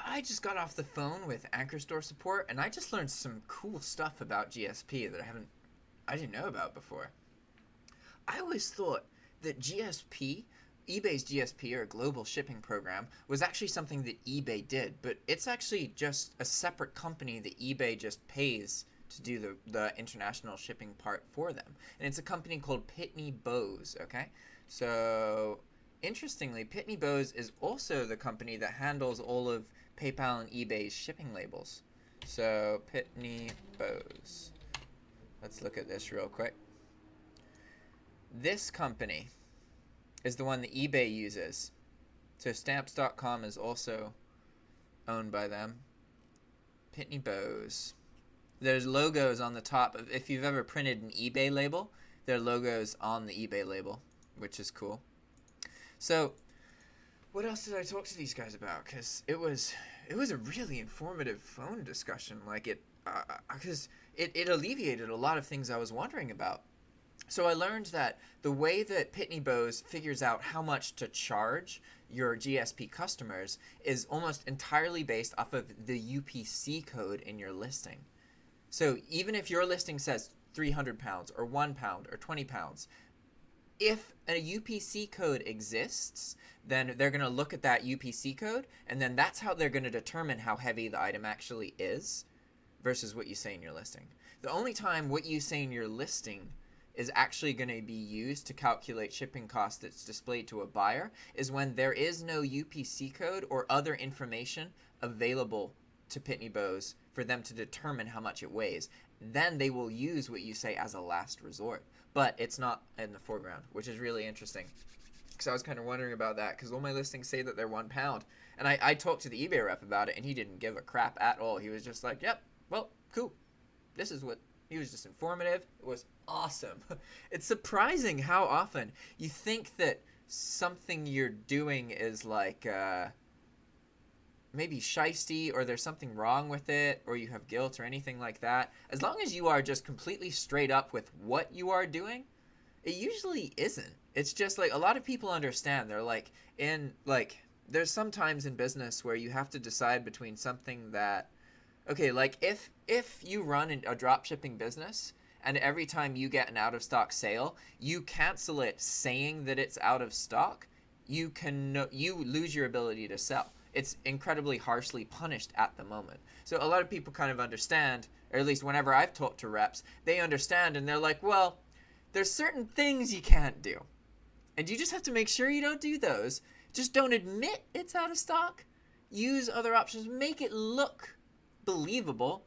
I just got off the phone with Anchor Store support, and I just learned some cool stuff about GSP that I didn't know about before. I always thought that GSP, eBay's GSP, or Global Shipping Program, was actually something that eBay did, but it's actually just a separate company that eBay just pays to do the international shipping part for them. And it's a company called Pitney Bowes, okay? So, interestingly, Pitney Bowes is also the company that handles all of PayPal and eBay's shipping labels. So, Pitney Bowes. Let's look at this real quick. This company is the one that eBay uses. So Stamps.com is also owned by them. Pitney Bowes. There's logos on the top. If you've ever printed an eBay label, there are logos on the eBay label, which is cool. So what else did I talk to these guys about? Because it was a really informative phone discussion. Like because it alleviated a lot of things I was wondering about. So I learned that the way that Pitney Bowes figures out how much to charge your GSP customers is almost entirely based off of the UPC code in your listing. So even if your listing says 300 pounds or 1 pound or 20 pounds, if a UPC code exists, then they're going to look at that UPC code, and then that's how they're going to determine how heavy the item actually is versus what you say in your listing. The only time what you say in your listing is actually going to be used to calculate shipping costs that's displayed to a buyer is when there is no UPC code or other information available to Pitney Bowes for them to determine how much it weighs. Then they will use what you say as a last resort. But it's not in the foreground, which is really interesting. Because I was kind of wondering about that, because all my listings say that they're 1 pound. And I talked to the eBay rep about it, and he didn't give a crap at all. He was just like, yep, well, cool. This is what... He was just informative. It was awesome. It's surprising how often you think that something you're doing is like maybe shysty, or there's something wrong with it, or you have guilt or anything like that. As long as you are just completely straight up with what you are doing, it usually isn't. It's just like a lot of people understand. They're like, there's some times in business where you have to decide between something that, okay, like if you run a drop shipping business and every time you get an out of stock sale, you cancel it saying that it's out of stock, you lose your ability to sell. It's incredibly harshly punished at the moment. So a lot of people kind of understand, or at least whenever I've talked to reps, they understand and they're like, well, there's certain things you can't do. And you just have to make sure you don't do those. Just don't admit it's out of stock. Use other options. Make it look believable,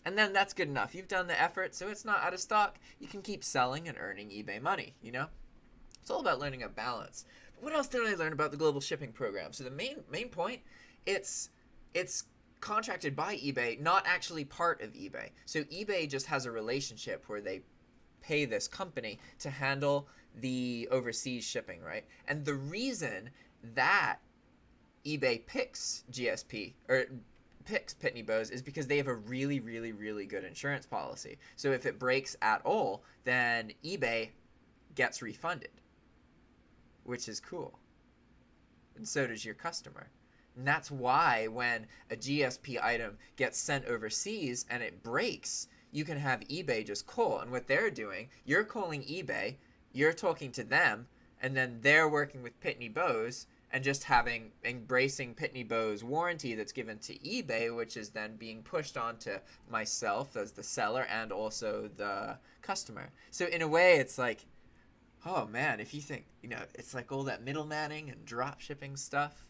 and then that's good enough. You've done the effort, so it's not out of stock. You can keep selling and earning eBay money, you know? It's all about learning a balance. But what else did I learn about the global shipping program? So the main point, it's contracted by eBay, not actually part of eBay. So eBay just has a relationship where they pay this company to handle the overseas shipping, right? And the reason that eBay picks GSP, or picks Pitney Bowes, is because they have a really, really, really good insurance policy. So if it breaks at all, then eBay gets refunded, which is cool. And so does your customer. And that's why when a GSP item gets sent overseas and it breaks, you can have eBay just call. And what they're doing, you're calling eBay, you're talking to them, and then they're working with Pitney Bowes and just embracing Pitney Bowes' warranty that's given to eBay, which is then being pushed onto myself as the seller and also the customer. So in a way, it's like, oh man, if you think, it's like all that middlemaning and drop shipping stuff.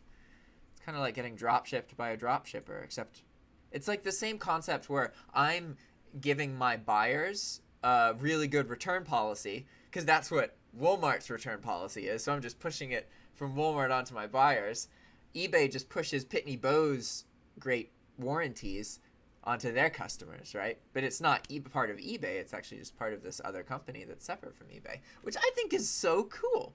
It's kind of like getting drop shipped by a drop shipper, except it's like the same concept where I'm giving my buyers a really good return policy, because that's what Walmart's return policy is. So I'm just pushing it from Walmart onto my buyers. eBay just pushes Pitney Bowes' great warranties onto their customers, right? But it's not part of eBay. It's actually just part of this other company that's separate from eBay, which I think is so cool.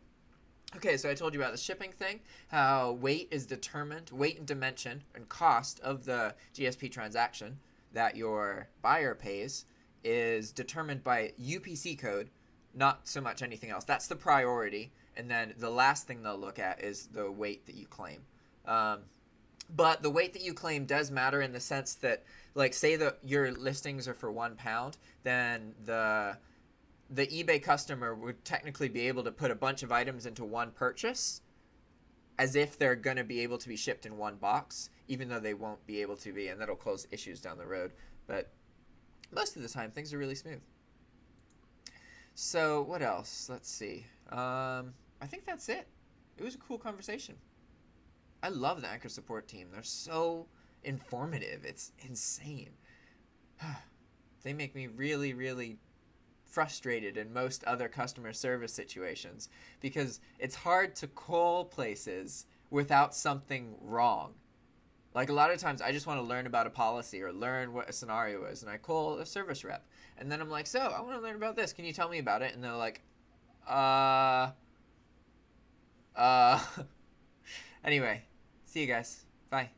Okay, so I told you about the shipping thing, how weight is determined, weight and dimension and cost of the GSP transaction that your buyer pays is determined by UPC code, not so much anything else. That's the priority. And then the last thing they'll look at is the weight that you claim. But the weight that you claim does matter in the sense that, like, say that your listings are for £1, then the eBay customer would technically be able to put a bunch of items into one purchase as if they're going to be able to be shipped in one box, even though they won't be able to be, and that'll cause issues down the road. But most of the time, things are really smooth. So what else? Let's see. I think that's it. It was a cool conversation. I love the Anchor support team. They're so informative. It's insane. They make me really, really frustrated in most other customer service situations because it's hard to call places without something wrong. Like, a lot of times I just want to learn about a policy or learn what a scenario is, and I call a service rep, and then I'm like, so I want to learn about this, can you tell me about it? And they're like, anyway, see you guys. Bye.